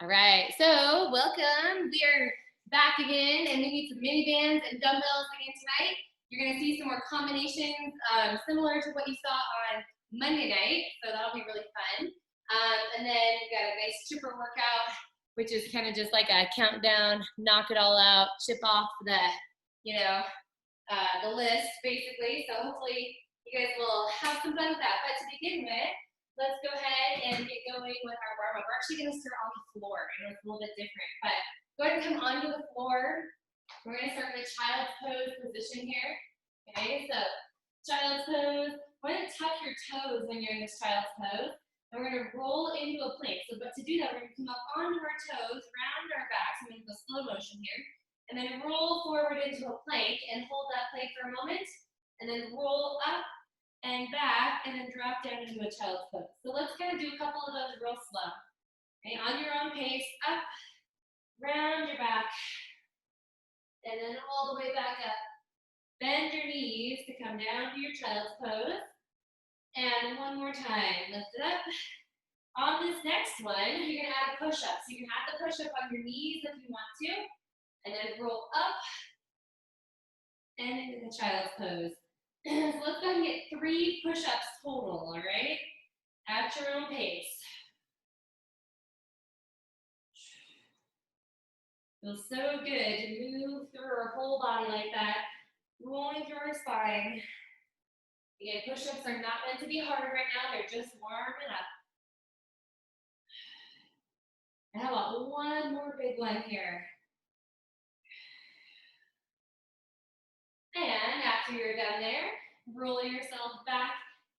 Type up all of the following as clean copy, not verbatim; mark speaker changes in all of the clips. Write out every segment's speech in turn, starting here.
Speaker 1: All right, so welcome. We are back again, and we need some mini bands and dumbbells again tonight. You're going to see some more combinations similar to what you saw on Monday night, so that'll be really fun. And then we've got a nice chipper workout, which is kind of just like a countdown, knock it all out, chip off the list, basically. So hopefully you guys will have some fun with that. But to begin with, let's go ahead and get going with our warm up. We're actually going to start on the floor. I know it's a little bit different, but go ahead and come onto the floor. We're going to start with a child's pose position here. Okay, so child's pose. Go ahead and tuck your toes when you're in this child's pose. And we're going to roll into a plank. So, but to do that, we're going to come up onto our toes, round our backs. I'm going to go slow motion here. And then roll forward into a plank and hold that plank for a moment. And then roll up and back, and then drop down into a child's pose. So let's kind of do a couple of those real slow. Okay, on your own pace, up, round your back, and then all the way back up. Bend your knees to come down to your child's pose. And one more time, lift it up. On this next one, you're gonna add a push-up. So you can add the push-up on your knees if you want to, and then roll up and into the child's pose. So let's go ahead and get 3 push-ups total, all right? At your own pace. Feels so good to move through our whole body like that, rolling through our spine. Again, push-ups are not meant to be hard right now, they're just warming up. And how about one more big one here? And after you're done there, roll yourself back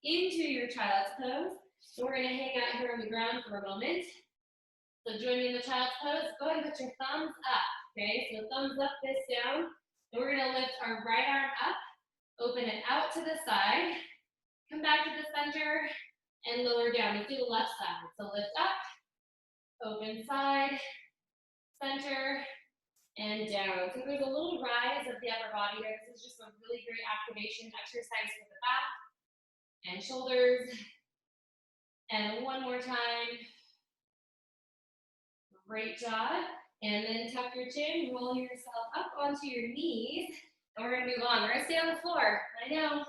Speaker 1: into your child's pose. So we're going to hang out here on the ground for a moment. So join me in the child's pose. Go ahead and put your thumbs up. Okay, so thumbs up, fist down. And we're going to lift our right arm up, open it out to the side, come back to the center, and lower down. Let's do the left side. So lift up, open side, center, and down. So there's a little rise of the upper body here. This is just a really great activation exercise for the back and shoulders. And one more time. Great job. And then tuck your chin, roll yourself up onto your knees. And we're gonna move on. We're gonna stay on the floor. I know,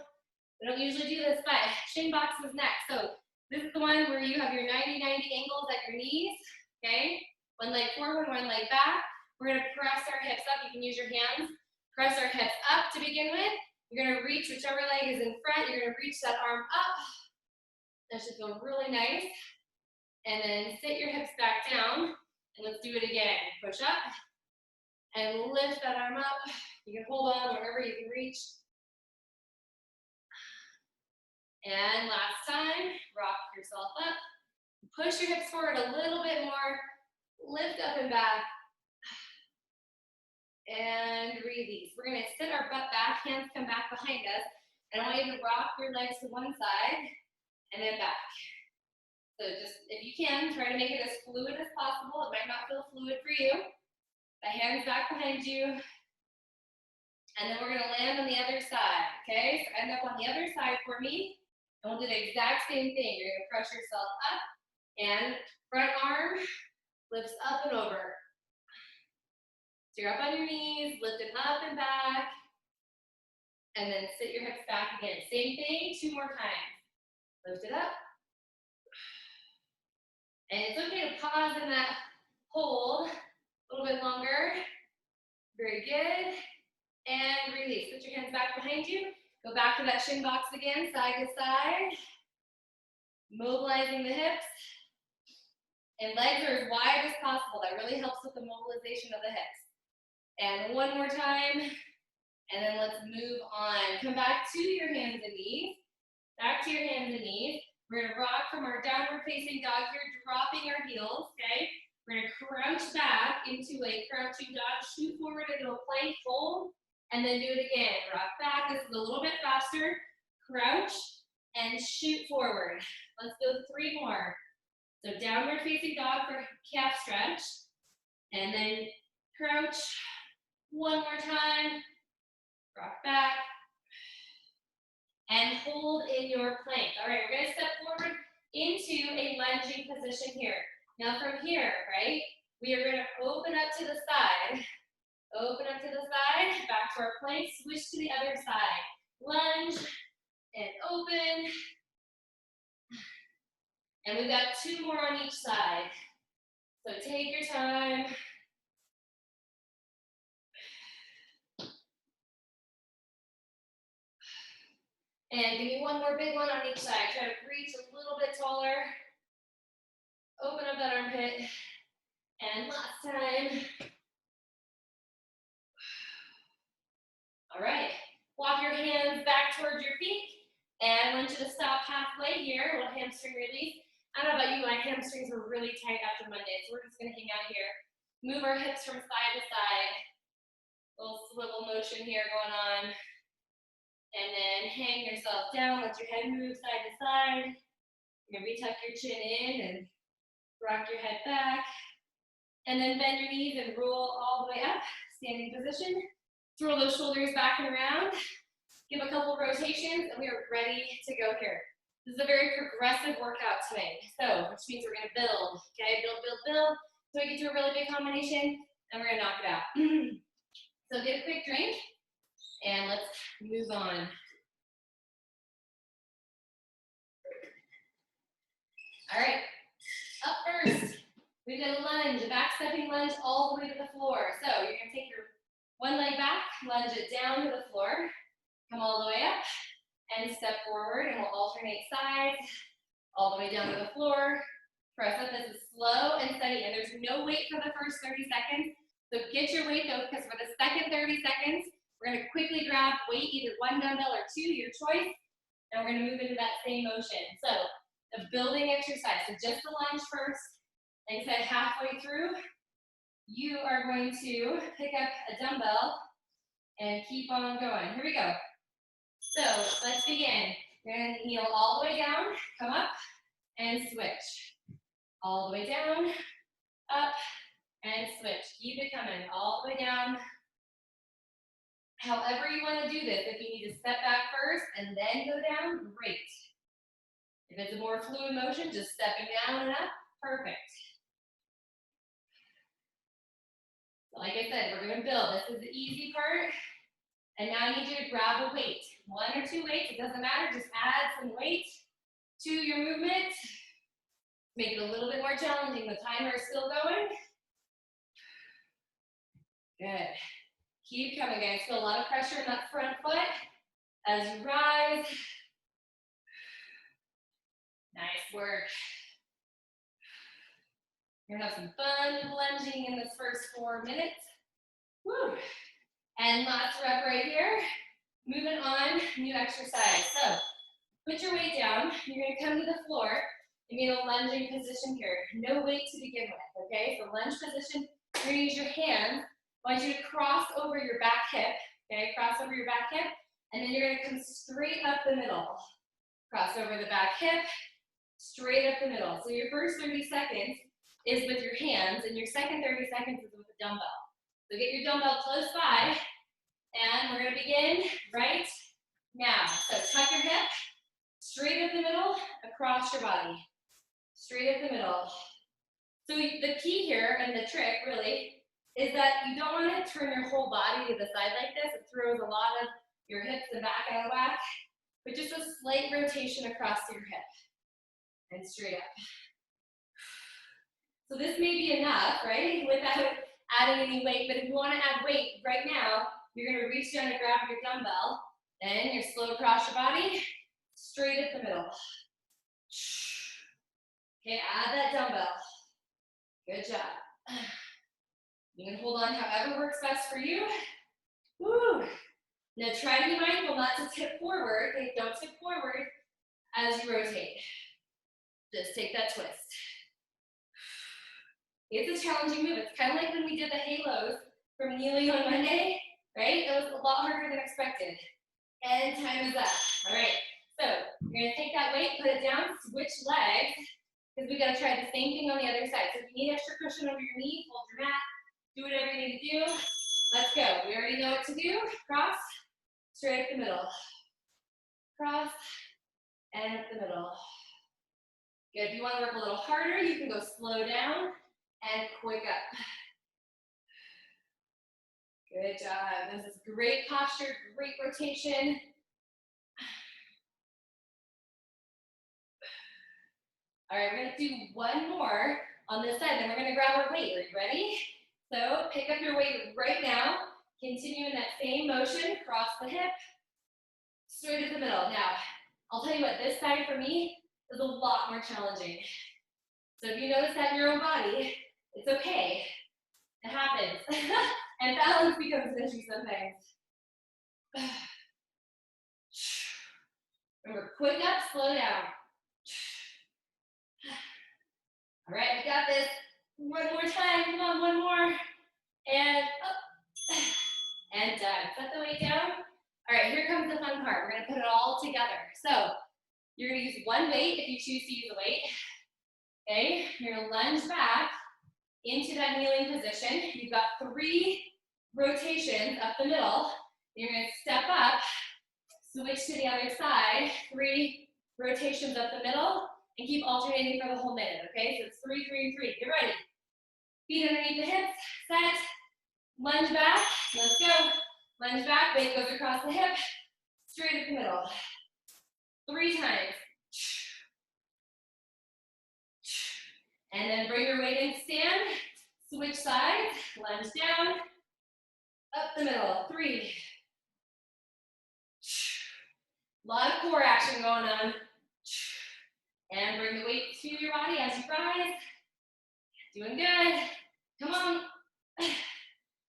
Speaker 1: we don't usually do this, but shin box is next. So this is the one where you have your 90-90 angles at your knees, okay? One leg forward, one leg back. We're gonna press our hips up. You can use your hands. Press our hips up to begin with. You're gonna reach whichever leg is in front. You're gonna reach that arm up. That should feel really nice. And then sit your hips back down. And let's do it again. Push up and lift that arm up. You can hold on wherever you can reach. And last time, rock yourself up. Push your hips forward a little bit more. Lift up and back. And release. We're going to sit our butt back, hands come back behind us. And I want you to rock your legs to one side and then back. So just, if you can, try to make it as fluid as possible. It might not feel fluid for you. The hands back behind you. And then we're gonna land on the other side, okay? So end up on the other side for me. And we'll do the exact same thing. You're gonna press yourself up and front arm lifts up and over. So you're up on your knees, lifting up and back. And then sit your hips back again. Same thing, 2 more times. Lift it up. And it's okay to pause in that hold a little bit longer. Very good. And release. Put your hands back behind you. Go back to that shin box again, side to side. Mobilizing the hips. And legs are as wide as possible. That really helps with the mobilization of the hips. And one more time. And then let's move on. Come back to your hands and knees. Back to your hands and knees. We're going to rock from our downward facing dog here, dropping our heels, okay? We're going to crouch back into a crouching dog, shoot forward into a plank, hold, and then do it again. Rock back. This is a little bit faster. Crouch and shoot forward. Let's go 3 more. So downward facing dog for calf stretch, and then crouch. One more time. Rock back. And hold in your plank. All right, we're gonna step forward into a lunging position here. Now from here, right, We are gonna open up to the side. Open up to the side, back to our plank, switch to the other side. Lunge and open. And we've got 2 more on each side. So take your time. And give me 1 more big one on each side. Try to reach a little bit taller. Open up that armpit. And last time. All right. Walk your hands back towards your feet. And I want you to stop halfway here. A little hamstring release. I don't know about you, my hamstrings were really tight after Monday, so we're just gonna hang out here. Move our hips from side to side. Little swivel motion here going on. And then hang yourself down, let your head move side to side. You're gonna retuck your chin in and rock your head back. And then bend your knees and roll all the way up, standing position. Throw those shoulders back and around. Give a couple rotations, and we are ready to go here. This is a very progressive workout today. So, which means we're gonna build, okay? Build, build, build. So we get to a really big combination, and we're gonna knock it out. So get a quick drink, and let's move on. All right, up first, we've got a lunge, a back stepping lunge all the way to the floor. So you're gonna take your one leg back, lunge it down to the floor, come all the way up, and step forward, and we'll alternate sides, all the way down to the floor. Press up. This is slow and steady, and there's no weight for the first 30 seconds. So get your weight though, because for the second 30 seconds, we're gonna quickly grab weight, either 1 dumbbell or 2, your choice, and we're gonna move into that same motion. So the building exercise, so just the lunge first, like I said, halfway through, you are going to pick up a dumbbell and keep on going. Here we go. So let's begin. You're gonna kneel all the way down, come up, and switch. All the way down, up, and switch. Keep it coming, all the way down. However you want to do this, if you need to step back first and then go down, great. If it's a more fluid motion, just stepping down and up, perfect. So like I said, we're going to build. This is the easy part. And now I need you to grab a weight. 1 or 2 weights, it doesn't matter. Just add some weight to your movement. Make it a little bit more challenging. The timer is still going. Good. Keep coming, guys. Feel a lot of pressure in that front foot as you rise. Nice work. You're gonna have some fun lunging in this first 4 minutes. Woo. And last rep right here. Moving on, new exercise. So put your weight down. You're gonna come to the floor and be in a lunging position here. No weight to begin with, okay? So lunge position, you're gonna use your hands. I want you to cross over your back hip, okay? Cross over your back hip, and then you're gonna come straight up the middle. Cross over the back hip, straight up the middle. So your first 30 seconds is with your hands, and your second 30 seconds is with a dumbbell. So get your dumbbell close by, and we're gonna begin right now. So tuck your hip, straight up the middle, across your body. Straight up the middle. So the key here, and the trick really, is that you don't want to turn your whole body to the side like this. It throws a lot of your hips and back out of whack, but just a slight rotation across your hip and straight up. So this may be enough, right, without adding any weight, but if you want to add weight right now, you're going to reach down and grab your dumbbell, then you're slow across your body, straight up the middle. Okay, add that dumbbell. Good job. You can hold on however works best for you. Woo. Now try to be mindful not to tip forward. Okay, don't tip forward as you rotate. Just take that twist. It's a challenging move. It's kind of like when we did the halos from kneeling on Monday, right? It was a lot harder than expected. And time is up. All right, so you're gonna take that weight, put it down, switch legs, because we gotta try the same thing on the other side. So if you need extra cushion over your knee, hold your mat, do whatever you need to do. Let's go. We already know what to do. Cross, straight up the middle. Cross, and up the middle. Good. If you want to work a little harder, you can go slow down and quick up. Good job. This is great posture, great rotation. All right, we're gonna do one more on this side, then we're gonna grab our weight. Are you ready? So pick up your weight right now. Continue in that same motion, cross the hip, straight to the middle. Now, I'll tell you what, this side for me is a lot more challenging. So if you notice that in your own body, it's okay. It happens. And balance becomes an issue sometimes. Remember, quick up, slow down. All right, we got this. One more time, come on, one more. And up. And done. Set the weight down. All right, here comes the fun part. We're gonna put it all together. So, you're gonna use one weight if you choose to use a weight. Okay, you're gonna lunge back into that kneeling position. You've got 3 rotations up the middle. You're gonna step up, switch to the other side, 3 rotations up the middle, and keep alternating for the whole minute, okay? So it's 3, 3, 3. Get ready. Feet underneath the hips, set, lunge back, let's go. Lunge back, weight goes across the hip, straight up the middle. 3 times. And then bring your weight in, stand, switch sides, lunge down, up the middle, 3. A lot of core action going on. And bring the weight to your body as you rise. Doing good. Come on.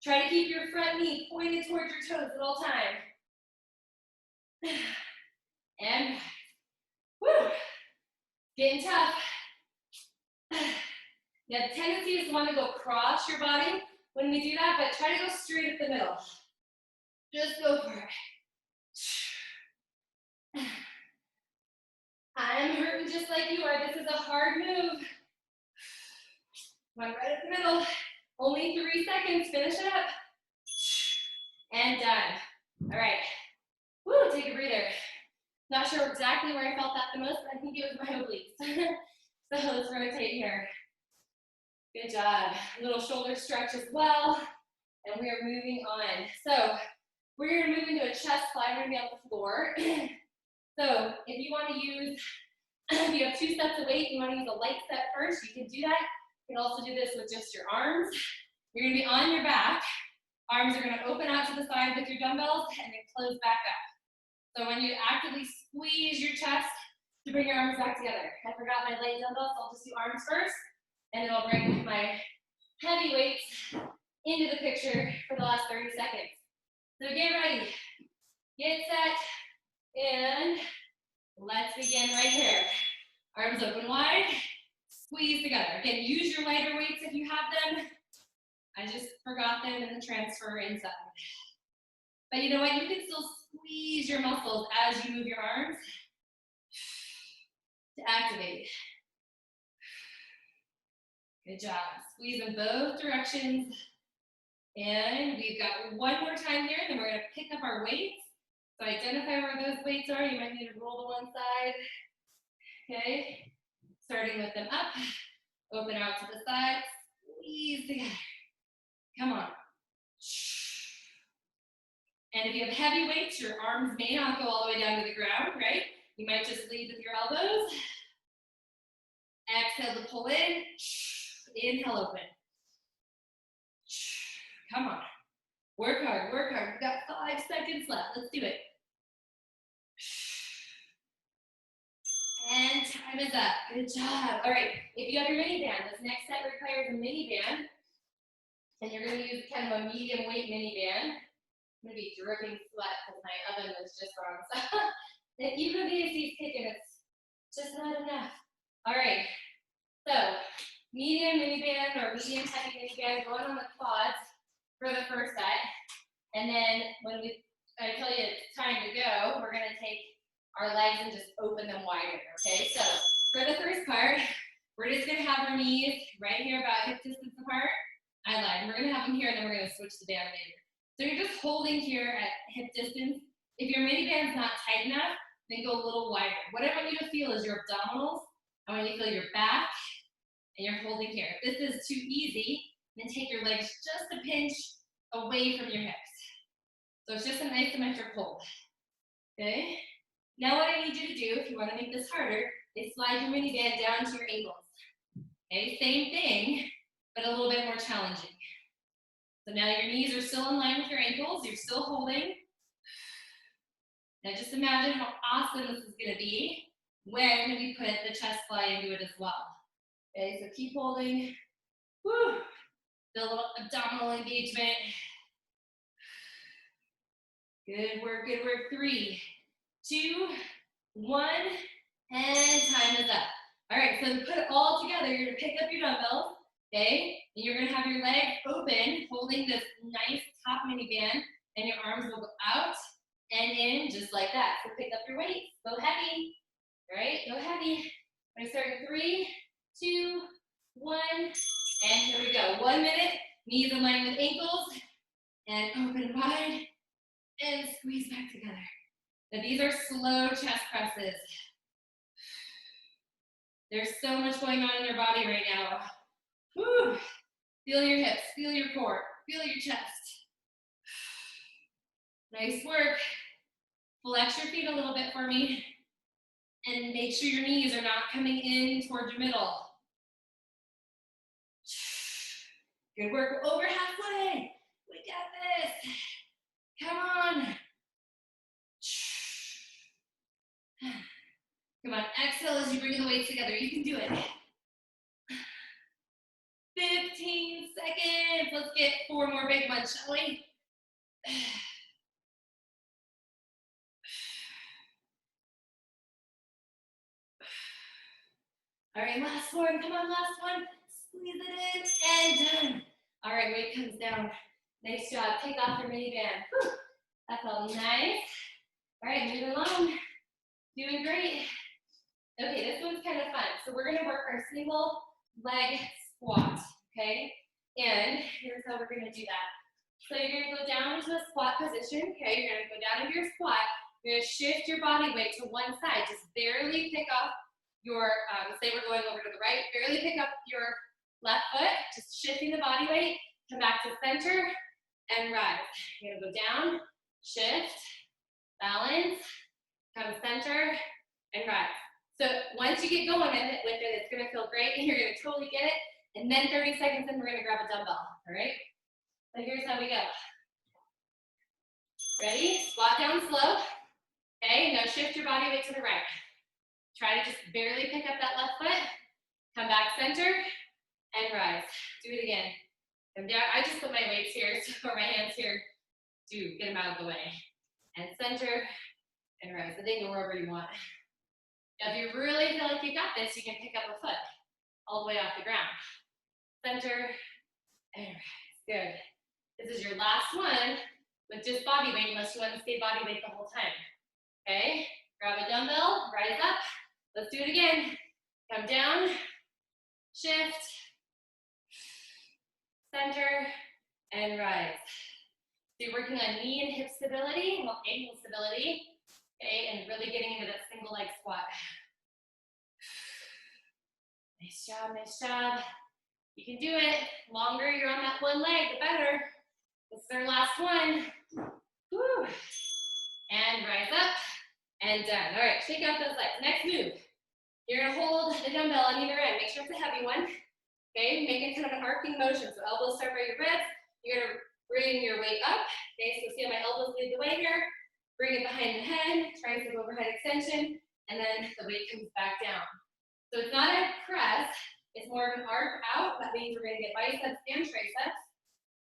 Speaker 1: Try to keep your front knee pointed towards your toes at all times. And woo, getting tough. Now the tendency is to want to go across your body when we do that, but try to go straight up the middle. Just go for it. I'm hurting just like you are. This is a hard move. One right up the middle. Only 3 seconds. Finish it up. And done. All right. Woo, take a breather. Not sure exactly where I felt that the most, but I think it was my obliques. So let's rotate here. Good job. A little shoulder stretch as well. And we are moving on. So we're going to move into a chest fly. We're going to be on the floor. So if you want to use, if you have 2 sets of weight, you want to use a light set first, you can do that. You can also do this with just your arms. You're going to be on your back. Arms are going to open out to the side with your dumbbells and then close back up. So when you actively squeeze your chest to bring your arms back together. I forgot my light dumbbells, so I'll just do arms first, and then I'll bring my heavy weights into the picture for the last 30 seconds. So get ready, get set, and let's begin right here. Arms open wide, squeeze together. Again, use your lighter weights if you have them. I just forgot them in the transfer inside. But you know what? You can still squeeze your muscles as you move your arms to activate. Good job. Squeeze in both directions. And we've got one more time here, then we're going to pick up our weights. So identify where those weights are. You might need to roll to one side. Okay. Starting with them up. Open out to the side. Squeeze together. Come on. And if you have heavy weights, your arms may not go all the way down to the ground, right? You might just lead with your elbows. Exhale to pull in. Inhale, open. Come on. Work hard, work hard. We've got 5 seconds left. Let's do it. And time is up. Good job. All right, if you have your mini band, this next set requires a mini band. And you're going to use kind of a medium weight mini band. I'm going to be dripping sweat because my oven was just on. So and even if the AC is kicking, it's just not enough. All right, so medium mini band or medium heavy mini band going on the quads for the first set. And then when I tell you it's time to go, we're going to take our legs and just open them wider, okay? So for the first part, we're just going to have our knees right here about hip distance apart. I lied. We're going to have them here, and then we're going to switch the band later. So you're just holding here at hip distance. If your mini band's not tight enough, then go a little wider. What I want you to feel is your abdominals. I want you to feel your back and you're holding here. If this is too easy, then take your legs just a pinch away from your hips. So it's just an isometric hold, okay? Now what I need you to do, if you want to make this harder, is slide your mini band down to your ankles. Okay, same thing, but a little bit more challenging. So now your knees are still in line with your ankles, you're still holding. Now just imagine how awesome this is gonna be when we put the chest fly into it as well. Okay, so keep holding. Woo! The little abdominal engagement. Good work, good work. 3, 2, 1, and time is up. All right, so to put it all together, you're gonna pick up your dumbbells, okay? And you're gonna have your leg open, holding this nice top mini band, and your arms will go out and in just like that. So pick up your weights, go heavy. All right, go heavy. I'm gonna start in 3, 2, 1, and here we go. 1 minute, knees in line with ankles, and open wide, and squeeze back together. Now these are slow chest presses. There's so much going on in your body right now. Whew. Feel your hips, feel your core, feel your chest. Nice work. Flex your feet a little bit for me. And make sure your knees are not coming in toward your middle. Good work, we're over halfway. We got this. Come on. Come on, exhale as you bring the weights together. You can do it. 15 seconds. Let's get 4 more big ones, shall we? All right, last one. Come on, last one. Squeeze it in and done. All right, weight comes down. Nice job. Take off your mini band. Whew. That felt nice. All right, moving along. Doing great. Okay, this one's kind of fun. So we're gonna work our single leg squat, okay? And here's how we're gonna do that. So you're gonna go down into a squat position, okay? You're gonna go down into your squat. You're gonna shift your body weight to one side. Just barely pick up your, say we're going over to the right, barely pick up your left foot, just shifting the body weight, come back to center, and rise. You're gonna go down, shift, balance, come center, and rise. So once you get going with it, it's gonna feel great, and you're gonna totally get it. And then 30 seconds in, we're gonna grab a dumbbell, all right? So here's how we go. Ready? Squat down slow. Okay, now shift your body weight to the right. Try to just barely pick up that left foot. Come back center, and rise. Do it again. Come down. I just put my weights here, so my hands here to get them out of the way. And center, and rise. So they can go wherever you want. Now, if you really feel like you got this, you can pick up a foot all the way off the ground. Center, and rise. Good. This is your last one with just body weight, unless you want to stay body weight the whole time. Okay? Grab a dumbbell, rise up. Let's do it again. Come down, shift, center, and rise. So you're working on knee and hip stability, well, ankle stability, okay, and really getting into that single leg squat. Nice job, nice job. You can do it. The longer you're on that one leg, the better. This is our last one. Woo. And rise up, and done. All right, shake out those legs. Next move. You're gonna hold the dumbbell on either end. Make sure it's a heavy one. Okay, make it kind of an arcing motion. So elbows start by your ribs. You're gonna bring your weight up. Okay, so see how my elbows lead the way here. Bring it behind the head, tricep overhead extension, and then the weight comes back down. So it's not a press, it's more of an arc out. That means we're gonna get biceps and triceps,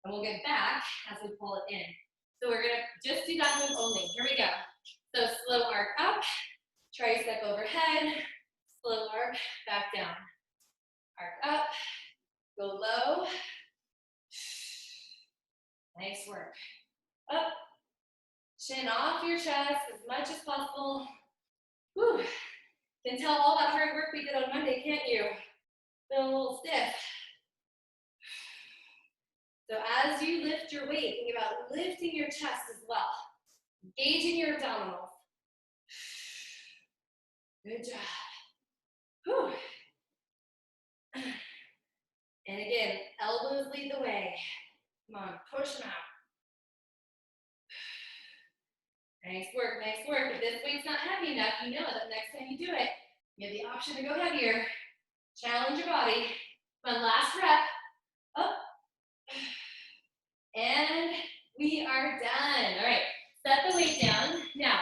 Speaker 1: and we'll get back as we pull it in. So we're gonna just do that move only. Here we go. So slow arc up, tricep overhead, slow arc back down. Arc up, go low. Nice work. Up, chin off your chest as much as possible. Whew. You can tell all that hard work we did on Monday, can't you? Feel a little stiff. So as you lift your weight, think about lifting your chest as well. Engaging your abdominals. Good job. Whew. And again, elbows lead the way. Come on, push them out. Nice work, nice work. If this weight's not heavy enough, you know that next time you do it, you have the option to go heavier. Challenge your body. Come on, last rep. Up. And we are done. All right, set the weight down. Now,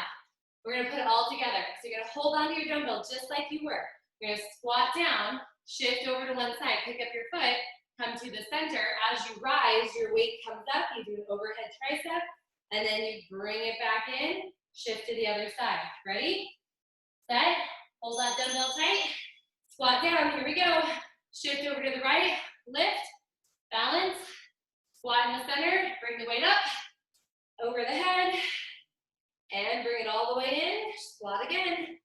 Speaker 1: we're gonna put it all together. So you're gonna hold on to your dumbbell just like you were. You're gonna squat down, shift over to one side, pick up your foot, come to the center. As you rise, your weight comes up, you do an overhead tricep, and then you bring it back in, shift to the other side. Ready? Set, hold that dumbbell tight, squat down, here we go. Shift over to the right, lift, balance, squat in the center, bring the weight up, over the head, and bring it all the way in, squat again,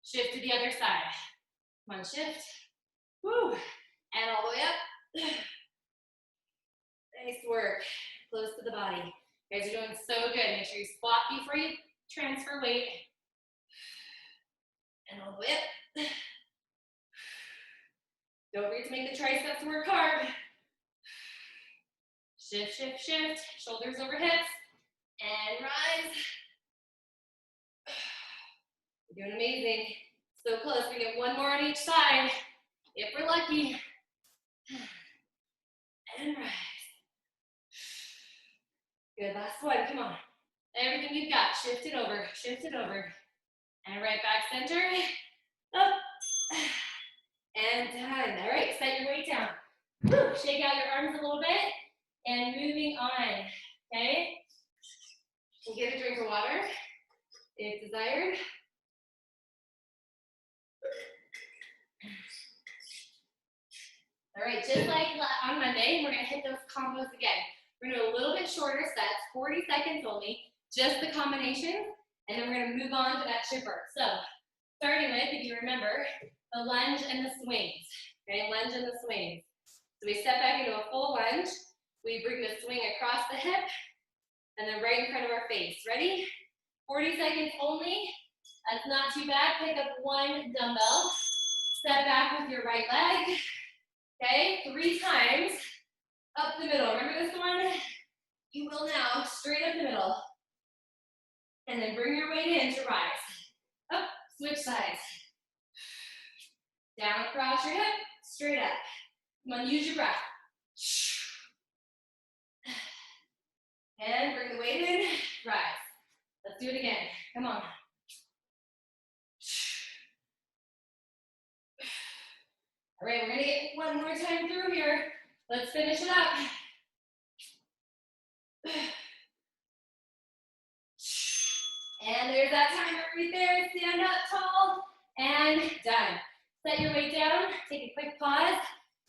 Speaker 1: shift to the other side. Come on, shift, woo, and all the way up. Nice work, close to the body. You guys are doing so good. Make sure you squat before you transfer weight. And all the way up. Don't forget to make the triceps work hard. Shift, shift, shift. Shoulders over hips. And rise. You're doing amazing. So close. We get one more on each side. If we're lucky. And rise. Good, last one, come on. Everything you've got, shift it over, and right back center, up, and done. All right, set your weight down. Shake out your arms a little bit, and moving on, okay? We'll get a drink of water, if desired. All right, just like on Monday, we're gonna hit those combos again. We're gonna do a little bit shorter sets, 40 seconds only, just the combination, and then we're gonna move on to that chipper. So, starting with, if you remember, the lunge and the swings, okay, lunge and the swings. So we step back into a full lunge, we bring the swing across the hip, and then right in front of our face. Ready? 40 seconds only, that's not too bad. Pick up one dumbbell, step back with your right leg, okay, 3 times. Up the middle, remember this one? You will now straight up the middle. And then bring your weight in to rise. Up, switch sides. Down across your hip, straight up. Come on, use your breath. And bring the weight in, rise. Let's do it again, come on. All right, we're gonna get one more time through here. Let's finish it up. And there's that timer right there. Stand up tall and done. Set your weight down. Take a quick pause.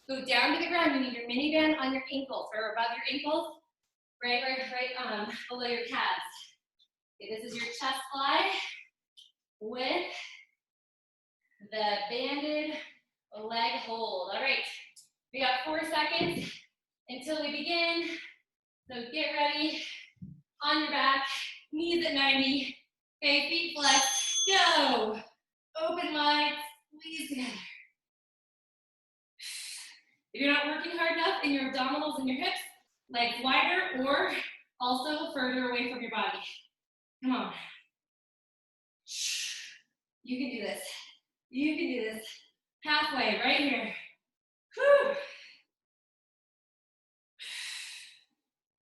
Speaker 1: Go down to the ground. You need your mini band on your ankles or above your ankles. Right below your calves. Okay, this is your chest fly with the banded leg hold. All right. We got 4 seconds until we begin. So get ready, on your back, knees at 90. Okay, feet flexed, go. Open wide, squeeze together. If you're not working hard enough in your abdominals and your hips, legs wider or also further away from your body. Come on. You can do this. You can do this. Halfway, right here. Whew.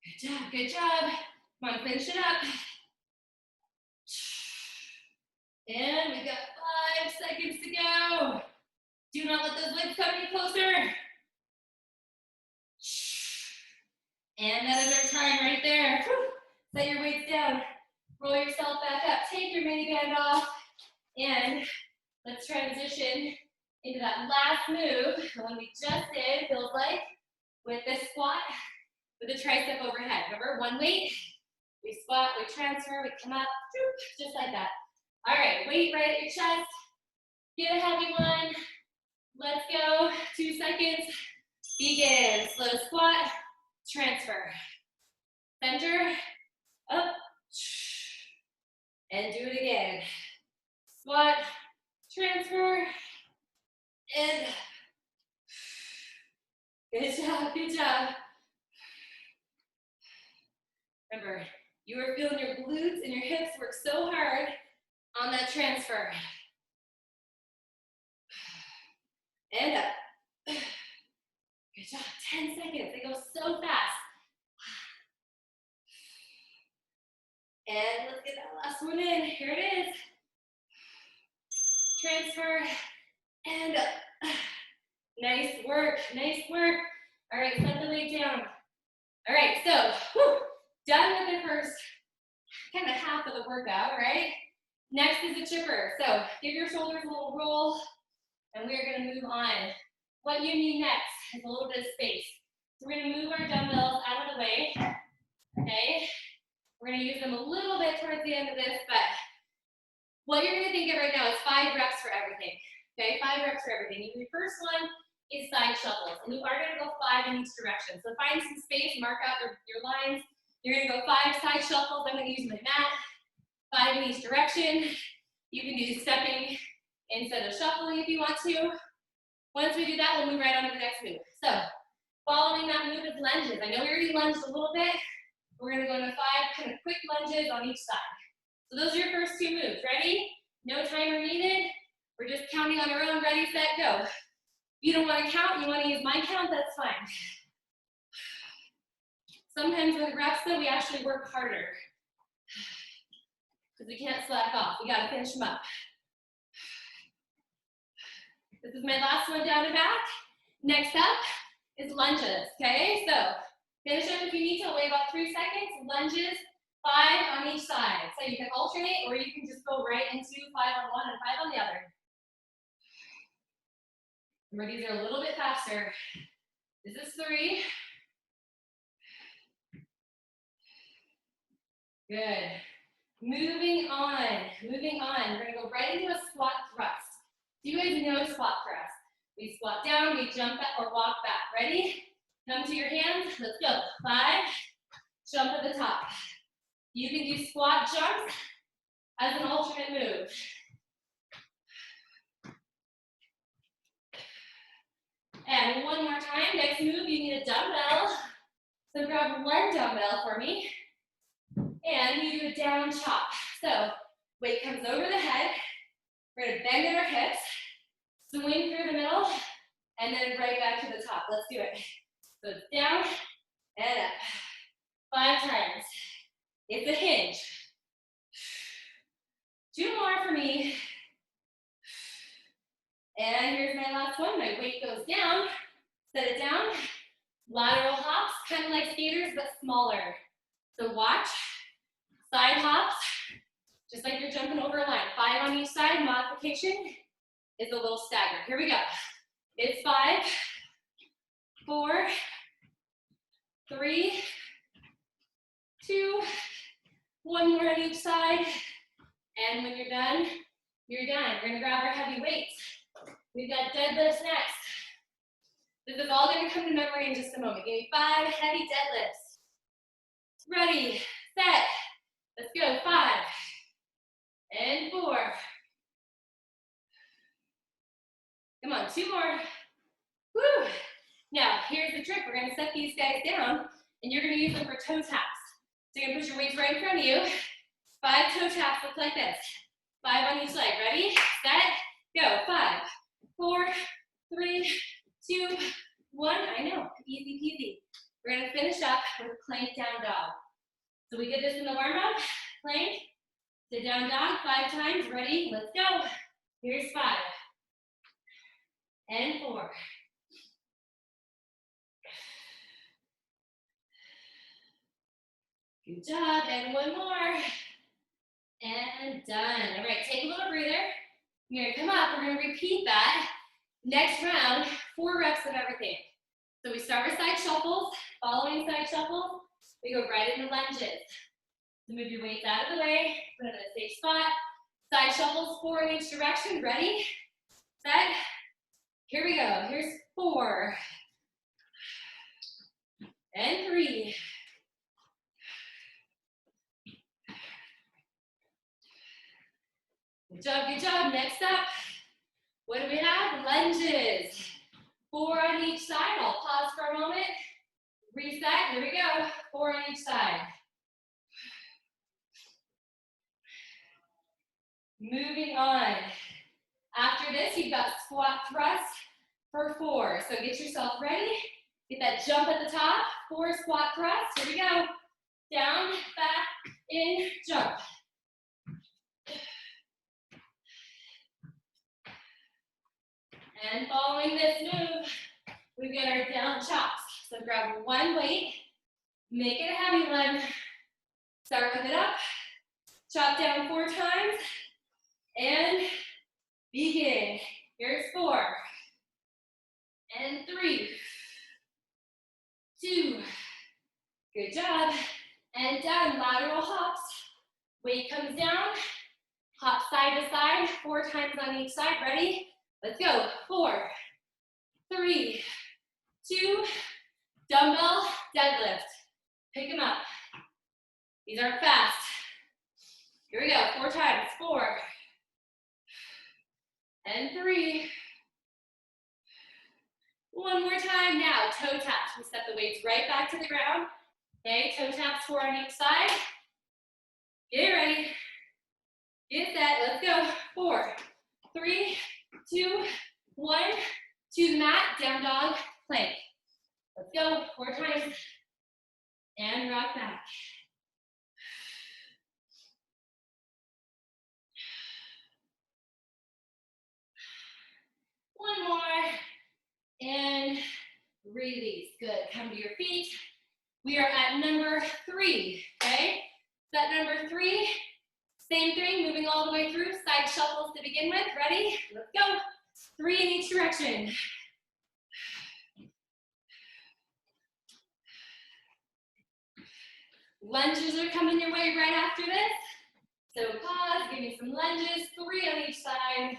Speaker 1: Good job, good job. Come on, finish it up. And we got 5 seconds to go. Do not let those legs come any closer. And that is our time right there. Set your weights down. Roll yourself back up. Take your mini band off. And let's transition into that last move, the one we just did, feels like, with this squat, with the tricep overhead. Remember, one weight, we squat, we transfer, we come up, just like that. All right, weight right at your chest. Get a heavy one. Let's go. 2 seconds. Begin. Slow squat, transfer. Center, up, and do it again. Squat, transfer, and Good job, good job. Remember, you are feeling your glutes and your hips work so hard on that transfer. And up. Good job, 10 seconds, they go so fast. And let's get that last one in, here it is. Transfer, and up. Nice work, nice work. All right, set the leg down. All right, so, done with the first kind of half of the workout, right? Next is a chipper. So give your shoulders a little roll, and we are gonna move on. What you need next is a little bit of space. So we're gonna move our dumbbells out of the way, okay? We're gonna use them a little bit towards the end of this, but what you're gonna think of right now is 5 reps for everything, okay? 5 reps for everything. Your first one is side shuffles, and you are gonna go 5 in each direction. So find some space, mark out your lines. You're gonna go 5 side shuffles. I'm gonna use my mat, 5 in each direction. You can do stepping instead of shuffling if you want to. Once we do that, we'll move right on to the next move. So following that move is lunges. I know we already lunged a little bit. We're gonna go into 5 kind of quick lunges on each side. So those are your first 2 moves. Ready? No timer needed. We're just counting on our own. Ready, set, go. If you don't want to count, you want to use my count, that's fine. Sometimes with reps though, we actually work harder because we can't slack off. We gotta finish them up. This is my last one down and back. Next up is lunges, okay? So finish up if you need to, wait about 3 seconds. Lunges, 5 on each side. So you can alternate or you can just go right into 5 on one and 5 on the other. Remember, these are a little bit faster. This is 3. Good. Moving on, moving on. We're gonna go right into a squat thrust. You guys know squat thrust. We squat down, we jump back or walk back. Ready? Come to your hands, let's go. 5, jump at the top. You can do squat jumps as an alternate move. And one more time, next move, you need a dumbbell. So grab 1 dumbbell for me. And you do a down chop. So weight comes over the head. We're gonna bend at our hips, swing through the middle, and then right back to the top. Let's do it. So it's down and up. 5 times. It's a hinge. 2 more for me. And here's my last one. My weight goes down. Set it down. Lateral hops, kind of like skaters, but smaller. So watch. Side hops, just like you're jumping over a line. 5 on each side. Modification is a little stagger. Here we go. It's 5, 4, 3, 2, 1 more on each side. And when you're done, you're done. We're gonna grab our heavy weights. We've got deadlifts next. This is all gonna come to memory in just a moment. Give me 5 heavy deadlifts. Ready, set. Let's go, 5, and 4. Come on, 2 more. Woo! Now, here's the trick. We're gonna set these guys down, and you're gonna use them for toe taps. So you're gonna put your weights right in front of you. 5 toe taps look like this. 5 on each leg. Ready, set, go. 5, 4, 3, 2, 1. I know, easy peasy. We're gonna finish up with plank down dog. So we did this in the warm-up, plank, to down dog 5 times. Ready, let's go. Here's 5, and 4. Good job, and 1 more. And done. All right, take a little breather. You're gonna come up, we're gonna repeat that. Next round, 4 reps of everything. So we start with side shuffles. Following side shuffles, we go right into lunges. So move your weights out of the way, put it in a safe spot. Side shuffles, 4 in each direction. Ready, set, here we go. Here's 4, and 3, good job, good job. Next up, what do we have? Lunges. 4 on each side. I'll pause for a 4 on each side. Moving on. After this, you've got squat thrust for 4. So get yourself ready. Get that jump at the top. 4 squat thrusts. Here we go. Down, back, in, jump. And following this move, we've got our down chops. So grab one weight, make it a heavy one. Start with it up. Chop down 4 times. And begin. Here's 4. And 3. 2. Good job. And down, lateral hops. Weight comes down. Hop side to side, 4 times on each side. Ready? Let's go. 4, 3, 2, dumbbell deadlift. Pick them up. These aren't fast. Here we go. 4 times. 4 and 3. One more time. Now, toe taps. We set the weights right back to the ground. Okay, toe taps 4 on each side. Get ready. Get set. Let's go. 4, 3, 2, 1. To the mat. Down dog. Plank. Let's go. 4 times. And rock back. One more. And release. Good. Come to your feet. We are at number 3. Okay? Set number 3. Same thing. Moving all the way through. Side shuffles to begin with. Ready? Let's go. 3 in each direction. Lunges are coming your way right after this. So pause, give me some lunges, 3 on each side.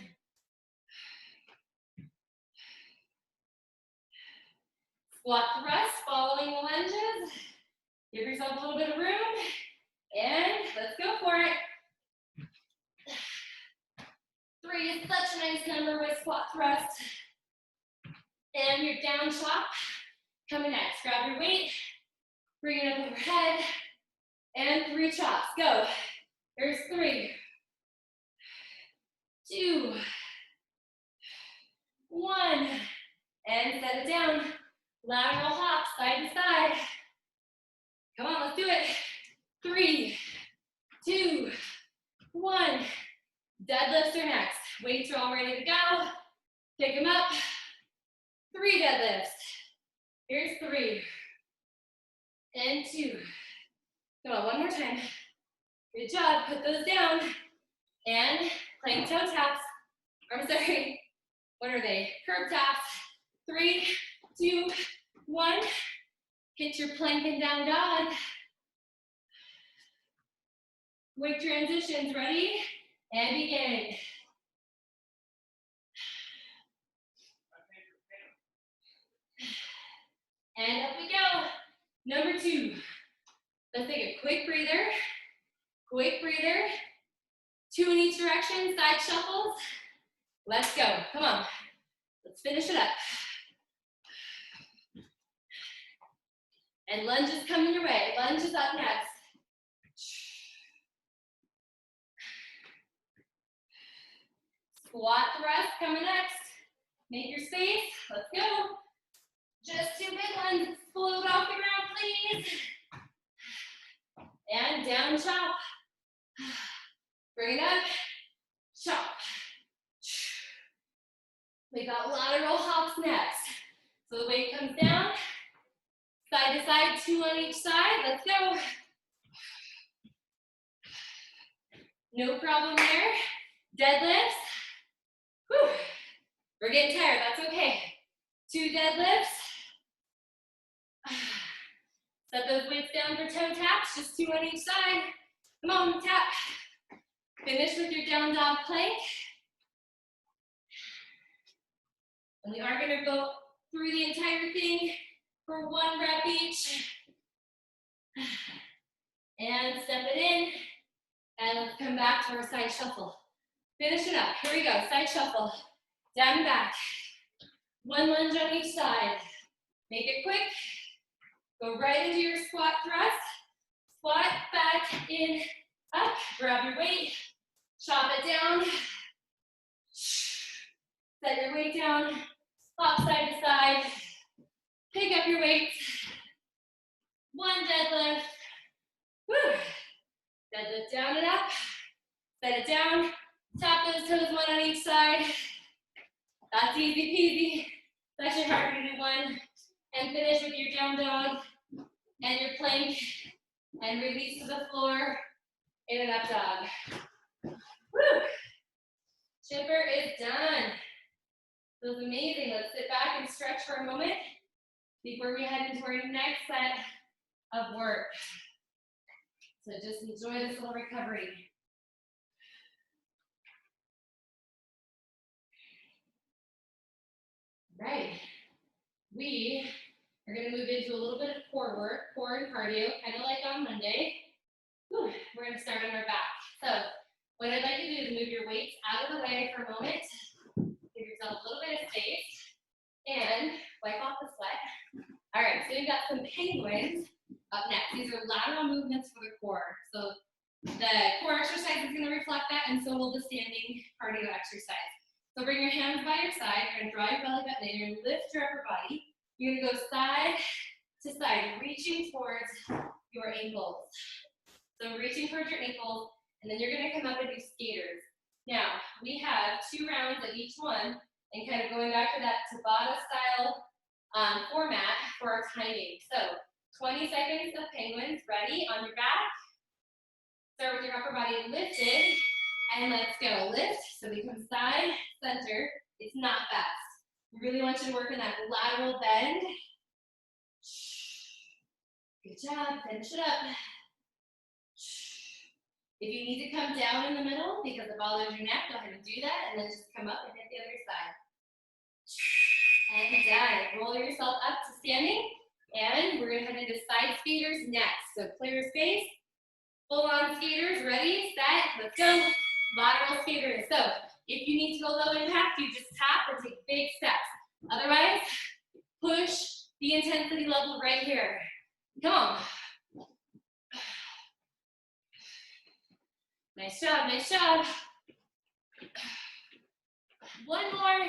Speaker 1: Squat thrust, following the lunges. Give yourself a little bit of room. And let's go for it. 3 is such a nice number with squat thrust. And your down chop coming next. Grab your weight, bring it up overhead, and 3 chops. Go. Here's 3, 2, 1, and set it down. Lateral hop, side to side. Come on, let's do it. 3, 2, 1. Deadlifts are next. Weights are all ready to go. Pick them up. 3 deadlifts. Here's 3 and 2. Come on, one more time. Good job. Put those down. And plank toe taps. I'm sorry. What are they? Curb taps. 3, 2, 1. Hit your plank and down dog. Quick transitions. Ready? And begin. And up we go. Number 2. Let's take a quick breather. Quick breather. 2 in each direction, side shuffles. Let's go. Come on. Let's finish it up. And lunges coming your way. Lunges up next. Squat thrust coming next. Make your space. Let's go. Just 2 big ones. Explode off the ground, please. And down chop. Bring it up. Chop. We got lateral hops next. So the weight comes down. Side to side, 2 on each side. Let's go. No problem there. Deadlifts. Whew. We're getting tired. That's okay. 2 deadlifts. Set those weights down for toe taps. Just 2 on each side. Come on, tap. Finish with your down dog plank. And we are going to go through the entire thing for 1 rep each. And step it in. And let's come back to our side shuffle. Finish it up. Here we go. Side shuffle. Down and back. 1 lunge on each side. Make it quick. Go right into your squat thrust. Squat, back, in, up. Grab your weight. Chop it down. Set your weight down. Hop side to side. Pick up your weights. One deadlift. Woo. Deadlift down and up. Set it down. Tap those toes, one on each side. That's easy peasy. Especially harder to do one. And finish with your down dog and your plank. And release to the floor in an up dog. Woo. Chipper is done. Feels amazing. Let's sit back and stretch for a moment before we head into our next set of work. So just enjoy this little recovery. Right. We are going to move into a little bit of core work, core and cardio, kind of like on Monday. Whew. We're going to start on our back. So what I'd like you to do is move your weights out of the way for a moment. Give yourself a little bit of space and wipe off the sweat. All right, so we've got some penguins up next. These are lateral movements for the core. So the core exercise is going to reflect that, and so will the standing cardio exercise. So bring your hands by your side. You're going to draw your belly button in. You're going to lift your upper body. You're going to go side to side, reaching towards your ankles. So reaching towards your ankles, and then you're going to come up and do skaters. Now, we have 2 rounds of each one, and kind of going back to that Tabata style format for our timing. So 20 seconds of penguins, ready, on your back. Start with your upper body lifted, and let's go. Lift, so we come side, center. It's not fast. We really want you to work on that lateral bend. Good job, finish it up. If you need to come down in the middle because it bothers your neck, go ahead and do that, and then just come up and hit the other side. And done. Roll yourself up to standing, and we're going to head into side skaters next. So clear space, full-on skaters, ready, set, let's go. Lateral skaters. So if you need to go low impact, you just tap and take big steps. Otherwise, push the intensity level right here. Come on. Nice job, nice job. One more,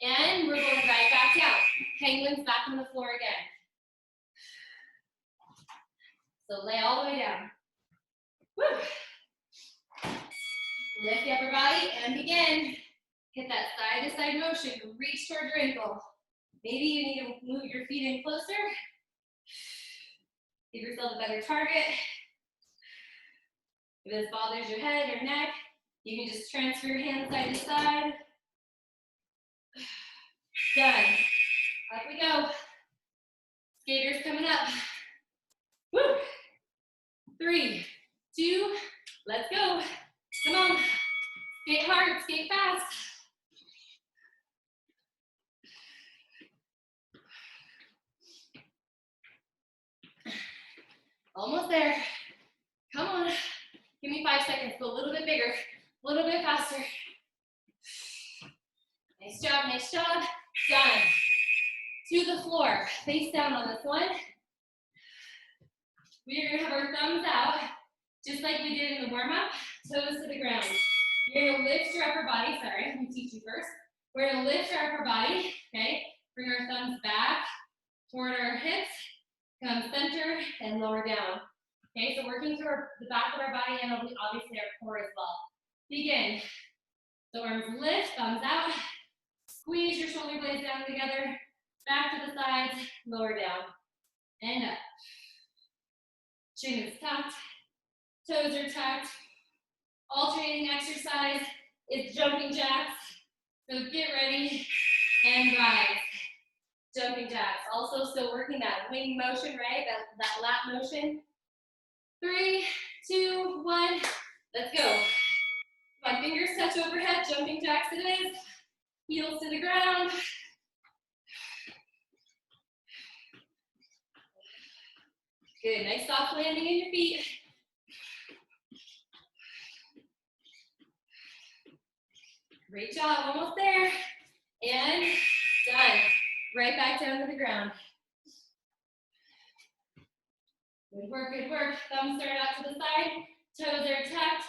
Speaker 1: and we're going right back down. Penguins back on the floor again. So lay all the way down. Woo. Lift the upper body and begin. Hit that side to side motion. Reach toward your ankle. Maybe you need to move your feet in closer. Give yourself a better target. If this bothers your head or neck, you can just transfer your hands side to side. Done. Up we go. Skaters coming up. Woo. 3, 2, let's go. Come on. Skate hard, skate fast. Almost there. Come on. Give me 5 seconds. Go a little bit bigger, a little bit faster. Nice job, nice job. Done. To the floor. Face down on this one. We are going to have our thumbs out, just like we did in the warm-up, toes to the ground. You're going to lift your upper body. Sorry, let me teach you first. We're going to lift our upper body, okay? Bring our thumbs back toward our hips, come center, and lower down. Okay, so working through the back of our body and obviously our core as well. Begin. So arms lift, thumbs out. Squeeze your shoulder blades down together. Back to the sides, lower down, and up. Chin is tucked, toes are tucked. Alternating exercise is jumping jacks. So get ready and rise. Jumping jacks. Also still working that wing motion, right? That lat motion. 3, 2, 1, let's go. My fingers touch overhead, jumping jacks it is. Heels to the ground. Good, nice soft landing in your feet. Great job, almost there. And done. Right back down to the ground. Good work, good work. Thumbs start out to the side, toes are tucked,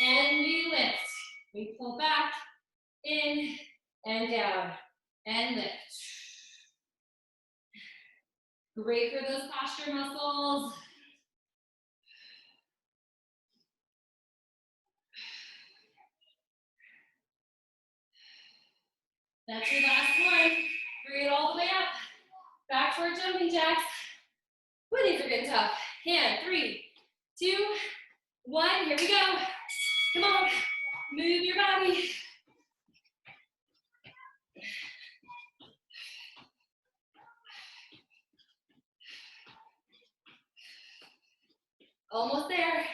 Speaker 1: and we lift. We pull back, in, and down, and lift. Great for those posture muscles. That's your last one. Bring it all the way up. Back to our jumping jacks. Woo, these are getting tough. Hand, 3, 2, 1. Here we go. Come on. Move your body. Almost there.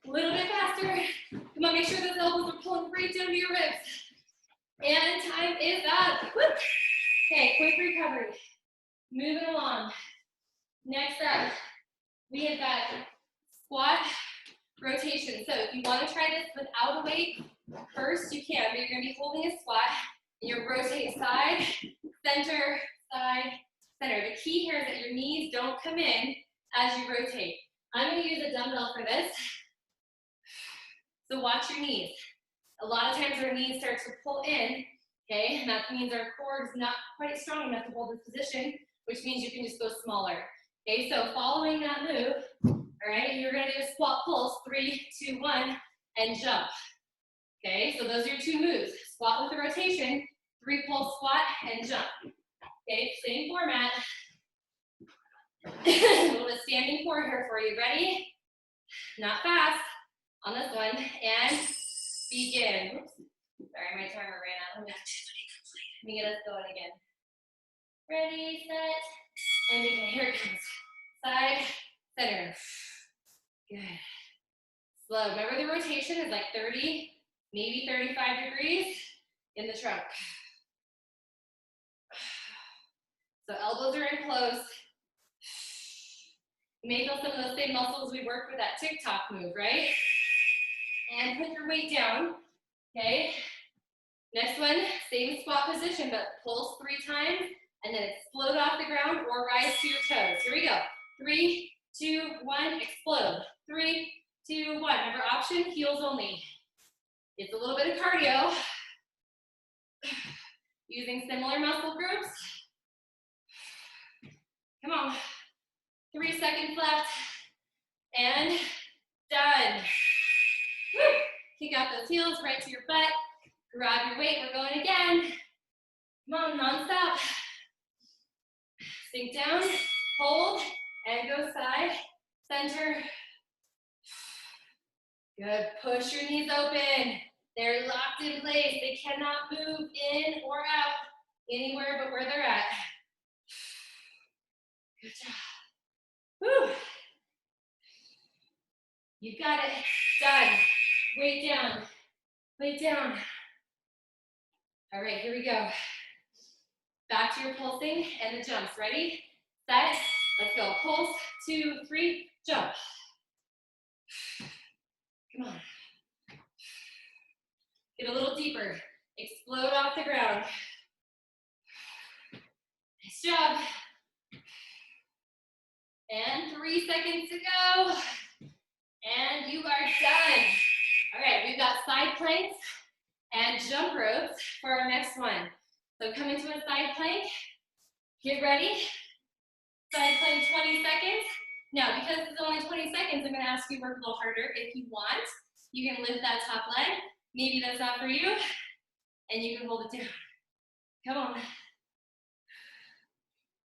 Speaker 1: A little bit faster. Come on, make sure those elbows are pulling right down to your ribs. And time is up. Woo. Okay, quick recovery. Moving along. Next up, we have got squat rotation. So if you want to try this without a weight, first you can, but you're going to be holding a squat, and you rotate side, center, side, center. The key here is that your knees don't come in as you rotate. I'm going to use a dumbbell for this. So watch your knees. A lot of times our knees start to pull in, okay, and that means our core is not quite strong enough to hold this position, which means you can just go smaller. Okay, so following that move, all right, you're going to do a squat pulse, 3, 2, 1, and jump. Okay, so those are your 2 moves. Squat with the rotation, 3 pulse squat, and jump. Okay, same format. A little bit standing core here for you. Ready? Not fast on this one, and begin. Oops. Sorry, my timer ran out. Let me get us going again. Ready, set, and begin. Here it comes. Side, center. Good. Slow. Remember the rotation is like 30, maybe 35 degrees in the trunk. So elbows are in close. You may feel some of those same muscles we worked with that TikTok move, right? And put your weight down, okay? Next one, same squat position, but pulse 3 times, and then explode off the ground or rise to your toes. Here we go. 3, 2, 1, explode. 3, 2, 1. Remember, option, heels only. It's a little bit of cardio. Using similar muscle groups. Come on. 3 seconds left. And done. Woo. Kick out those heels right to your butt. Grab your weight. We're going again. Come on, non-stop. Sink down, hold, and go side, center. Good. Push your knees open. They're locked in place. They cannot move in or out anywhere but where they're at. Good job. Woo. You got it. Done. Weight down. Weight down. All right, here we go. Back to your pulsing and the jumps. Ready? Set. Let's go. Pulse. 2, 3. Jump. Come on. Get a little deeper. Explode off the ground. Nice job. And 3 seconds to go. And you are done. All right, we've got side planks and jump ropes for our next one. So come into a side plank. Get ready. Side plank 20 seconds. Now, because it's only 20 seconds, I'm going to ask you to work a little harder. If you want, you can lift that top leg. Maybe that's not for you, and you can hold it down. Come on.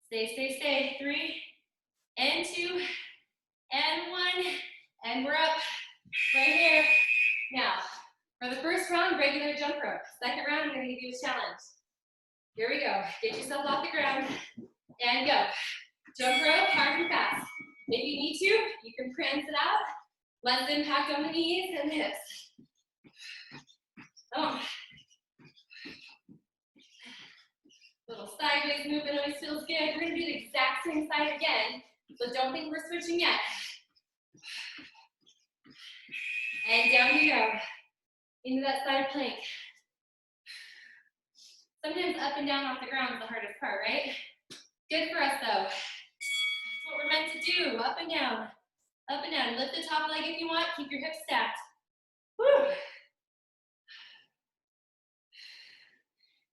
Speaker 1: Stay, stay, stay. 3, and 2, and 1, and we're up right here. Now, for the first round, regular jump rope. Second round, I'm going to give you a challenge. Here we go. Get yourself off the ground, and go. Jump rope, hard and fast. If you need to, you can prance it out. Less impact on the knees and the hips. Oh. Little sideways movement always feels good. We're going to do the exact same side again, so don't think we're switching yet. And down you go, into that side plank. Sometimes up and down off the ground is the hardest part, right? Good for us though. That's what we're meant to do, up and down. Up and down. Lift the top leg if you want. Keep your hips stacked. Woo.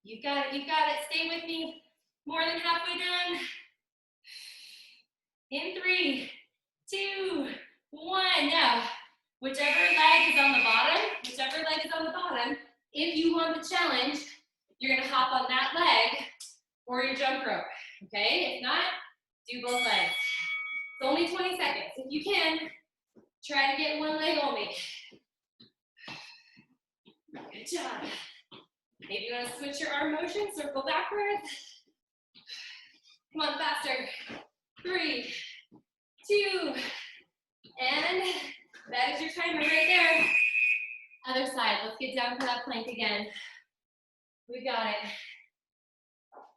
Speaker 1: You've got it, you've got it. Stay with me. More than halfway done. In 3, 2, 1. Now, whichever leg is on the bottom, if you want the challenge, you're gonna hop on that leg or your jump rope, okay? If not, do both legs. It's only 20 seconds. If you can, try to get one leg only. Good job. Maybe you want to switch your arm motion, circle backwards. Come on, faster. 3, 2, and that is your timer right there. Other side, let's get down for that plank again. We got it.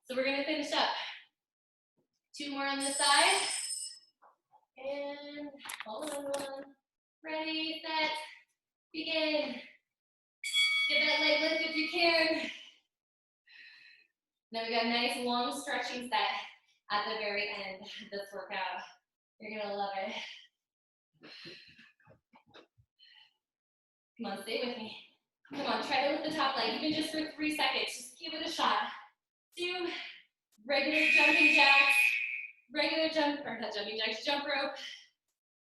Speaker 1: So we're gonna finish up. 2 more on this side. And hold on. Ready, set, begin. Get that leg lift if you can. Now we got a nice long stretching set at the very end of this workout. You're gonna love it. Come on, stay with me. Come on, try to lift the top leg, even just for 3 seconds. Just give it a shot. 2, regular jumping jacks, not jumping jacks, jump rope.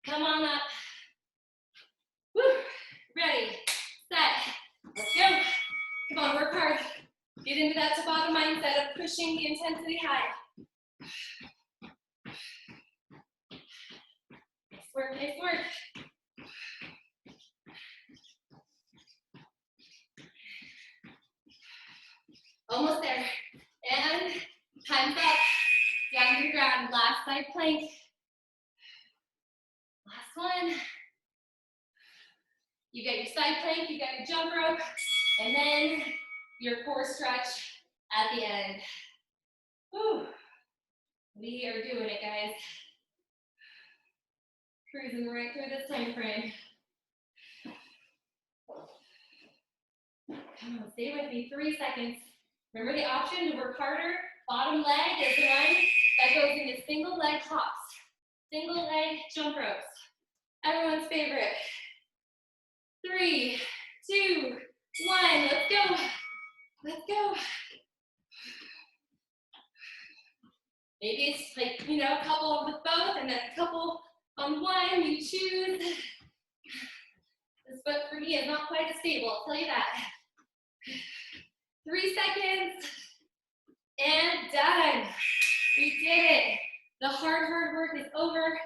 Speaker 1: Come on up. Woo. Ready, set, let's go. Come on, work hard. Get into that tabata mindset of pushing the intensity high. Nice work, nice work. Almost there. And time's up. Down to the ground. Last side plank. Last one. You got your side plank, you got your jump rope, and then your core stretch at the end. Whew. We are doing it, guys. Cruising right through this time frame. Come on, stay with me. 3 seconds. Remember the option to work harder. Bottom leg is the one that goes into single leg hops, single leg jump ropes. Everyone's favorite. 3, 2, 1. Let's go. Let's go. Maybe it's like, you know, a couple with both and then a couple on one. You choose. This foot for me is not quite as stable, I'll tell you that. 3 seconds. And done. We did it. The hard work is over.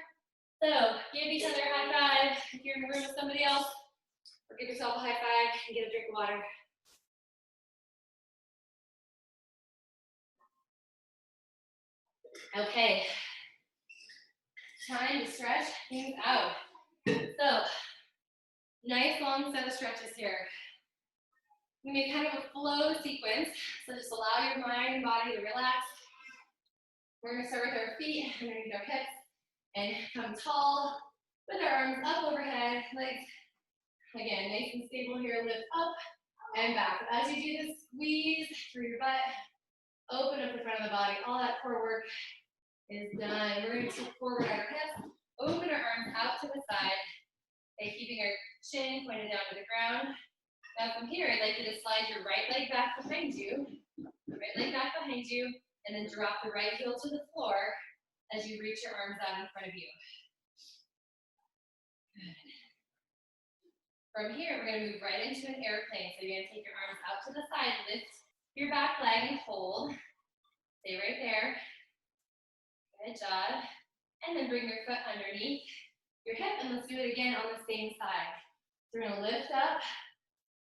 Speaker 1: So give each other a high five if you're in the room with somebody else, or give yourself a high five and get a drink of water. Okay. Time to stretch things out. So, nice long set of stretches here. We make kind of a flow sequence, so just allow your mind and body to relax. We're going to start with our feet underneath our hips and come tall with our arms up overhead, legs, again, nice and stable here, lift up and back. As you do this, squeeze through your butt, open up the front of the body. All that core work is done. We're going to tilt forward our hips, open our arms out to the side, and keeping our chin pointed down to the ground. Now from here, I'd like you to slide your right leg back behind you, and then drop the right heel to the floor as you reach your arms out in front of you. Good. From here, we're going to move right into an airplane. So you're going to take your arms out to the side, lift your back leg and hold. Stay right there. Good job. And then bring your foot underneath your hip, and let's do it again on the same side. So we're going to lift up,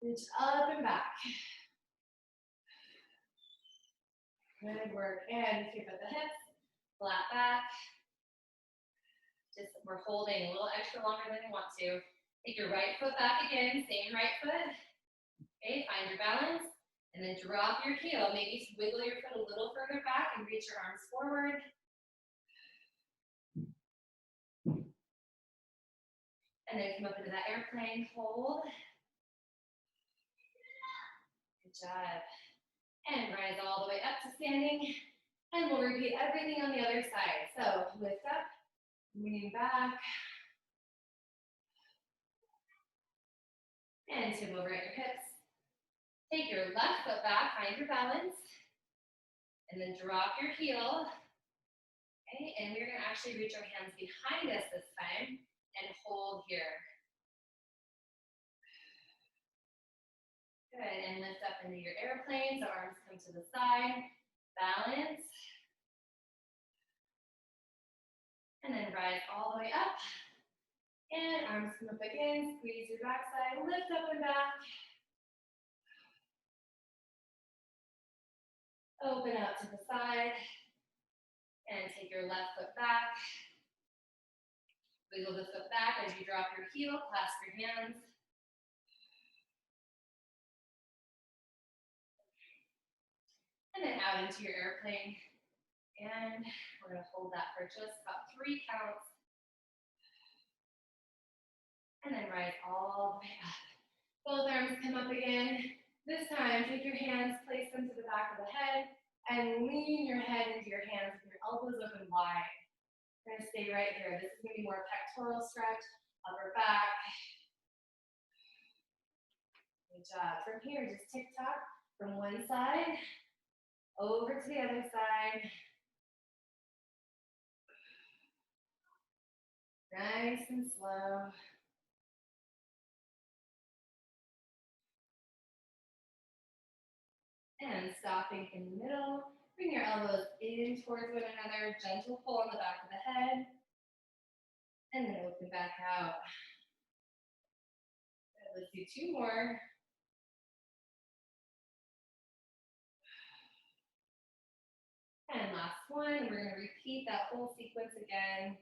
Speaker 1: reach up and back. Good work. And kick up the hips, flat back. Just we're holding a little extra longer than you want to. Take your right foot back again, same right foot. Okay, find your balance. And then drop your heel. Maybe wiggle your foot a little further back and reach your arms forward. And then come up into that airplane, hold. Good job. And rise all the way up to standing. And we'll repeat everything on the other side. So lift up, lean back, And tip over at your hips. Take your left foot back, find your balance, and then drop your heel. Okay, and we're gonna actually reach our hands behind us this time and hold here. Good, and lift up into your airplane, so arms come to the side, balance. And then rise all the way up. And arms come up again, squeeze your backside, lift up and back. Open out to the side. And take your left foot back. Wiggle the foot back as you drop your heel, clasp your hands. And then out into your airplane. And we're gonna hold that for just about 3 counts. And then rise all the way up. Both arms come up again. This time, take your hands, place them to the back of the head, and lean your head into your hands with your elbows open wide. We're gonna stay right here. This is gonna be more pectoral stretch, upper back. Good job. From here, just tick-tock from one side over to the other side. Nice and slow. And stopping in the middle. Bring your elbows in towards one another. Gentle pull on the back of the head. And then open back out. Good. Let's do 2 more. And last one. We're going to repeat that whole sequence again.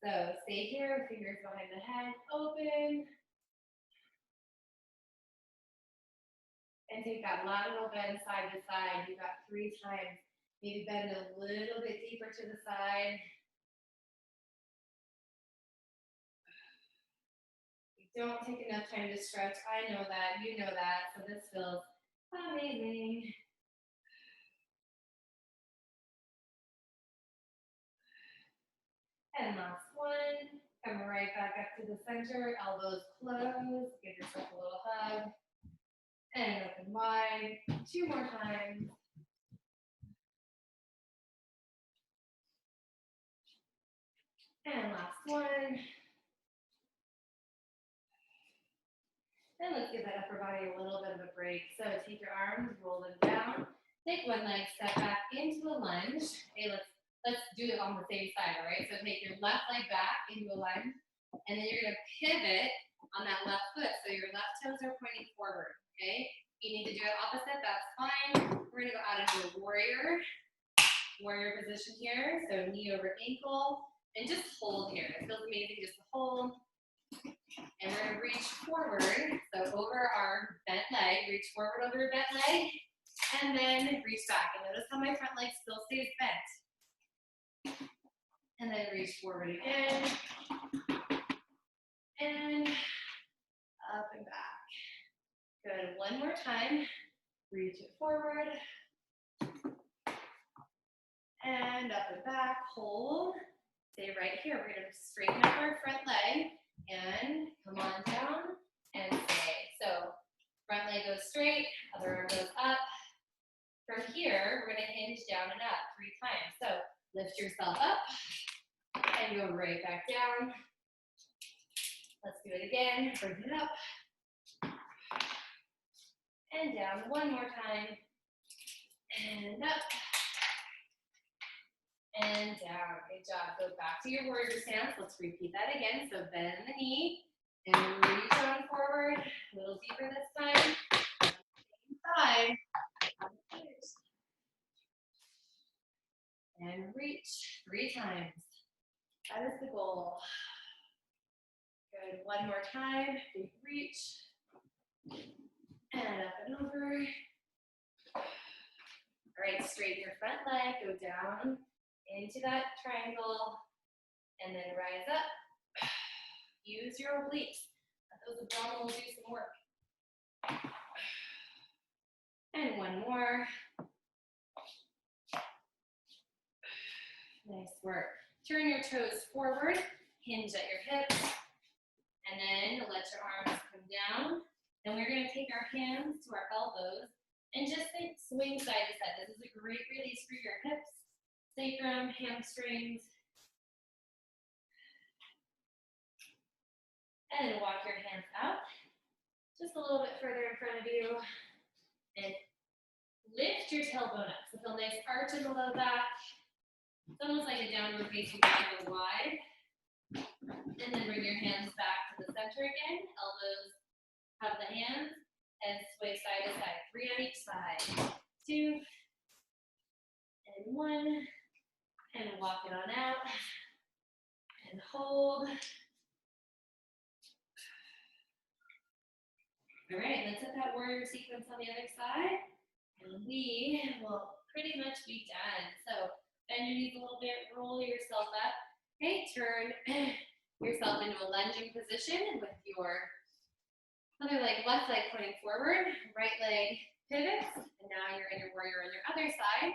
Speaker 1: So stay here, fingers behind the head, open. And take that lateral bend side to side. You've got 3 times. Maybe bend a little bit deeper to the side. You don't take enough time to stretch. I know that, you know that. So this feels amazing. And last one. Come right back up to the center, elbows closed. Give yourself a little hug. And open wide. 2 more times. And last one. And let's give that upper body a little bit of a break. So take your arms, roll them down. Take one leg, step back into a lunge. Okay, let's do it on the same side, all right? So take your left leg back into a lunge, and then you're gonna pivot on that left foot. So your left toes are pointing forward, okay? If you need to do it opposite, that's fine. We're gonna go out into a warrior position here. So knee over ankle, and just hold here. It feels amazing just to hold. And we're gonna reach forward, so over our bent leg, reach forward over your bent leg, and then reach back. And notice how my front leg still stays bent. And then reach forward again, and up and back. Good, one more time. Reach it forward, and up and back, hold. Stay right here. We're gonna straighten up our front leg, and come on down, and stay. So front leg goes straight, other arm goes up. From here, we're gonna hinge down and up 3 times. So lift yourself up, and go right back down. Let's do it again. Bring it up, and down one more time, and up, and down. Good job. Go back to your warrior stance. Let's repeat that again. So bend the knee, and reach on forward. A little deeper this time. Same side. And reach 3 times. That is the goal. Good. One more time. Big reach. And up and over. All right, straighten your front leg. Go down into that triangle. And then rise up. Use your obliques. Let those abdominals do some work. And one more. Nice work. Turn your toes forward, hinge at your hips, and then let your arms come down And we're gonna take our hands to our elbows and just swing side to side. This is a great release for your hips, sacrum, hamstrings. And then walk your hands out just a little bit further in front of you. And lift your tailbone up. So feel a nice arch in the low back. It's almost like a downward facing dog, go wide. And then bring your hands back to the center again. Elbows have the hands. And sway side to side. 3 on each side. 2. And 1. And walk it on out. And hold. All right, let's hit that warrior sequence on the other side. And we will pretty much be done. So bend your knees a little bit, roll yourself up. Okay, turn yourself into a lunging position with your other leg, left leg pointing forward, right leg pivots, and now you're in your warrior on your other side.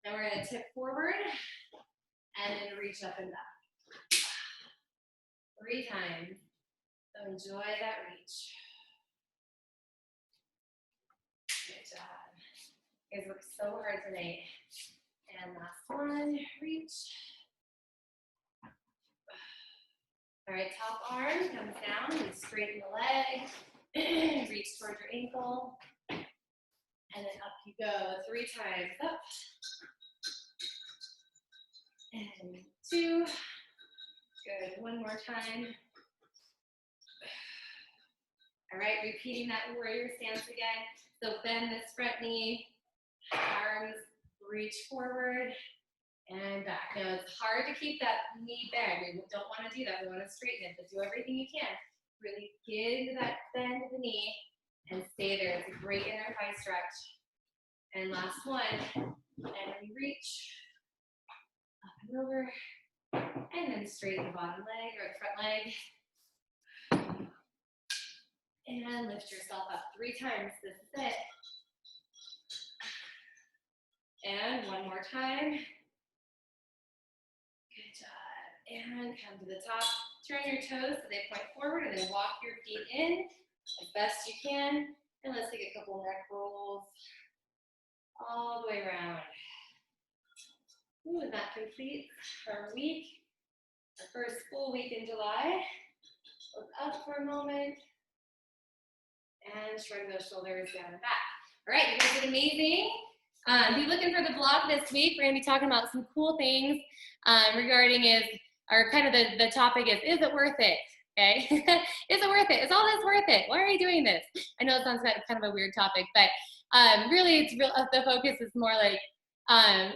Speaker 1: And we're gonna tip forward and then reach up and back. 3 times. So enjoy that reach. Good job. You guys work so hard tonight. And last one, reach. All right, top arm comes down, you straighten the leg, reach towards your ankle, and then up you go 3 times, up, and 2, good, 1 more time. All right, repeating that warrior stance again. So bend this front knee, arms reach forward, and back. Now it's hard to keep that knee bent. We don't want to do that. We want to straighten it, but do everything you can. Really get into that bend of the knee and stay there. It's a great inner thigh stretch. And last one. And we reach up and over. And then straighten the bottom leg or the front leg. And lift yourself up 3 times. This is it. And 1 more time. Good job. And come to the top. Turn your toes so they point forward and then walk your feet in as best you can. And let's take a couple neck rolls all the way around. Ooh, and that completes our week, our first full week in July. Look up for a moment and shrug those shoulders down and back. All right, you guys did amazing. Be looking for the blog this week. We're gonna be talking about some cool things regarding the topic is it worth it? Okay, is it worth it? Is all this worth it? Why are you doing this? I know it sounds kind of a weird topic, but really the focus is more like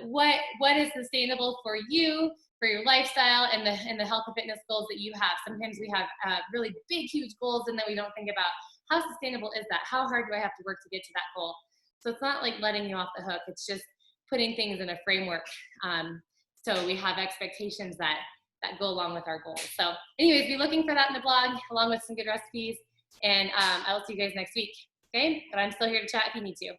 Speaker 1: what is sustainable for you, for your lifestyle and the health and fitness goals that you have. Sometimes we have really big, huge goals and then we don't think about how sustainable is that? How hard do I have to work to get to that goal? So it's not like letting you off the hook. It's just putting things in a framework. So we have expectations that go along with our goals. So anyways, be looking for that in the blog along with some good recipes. And I will see you guys next week. Okay, but I'm still here to chat if you need to.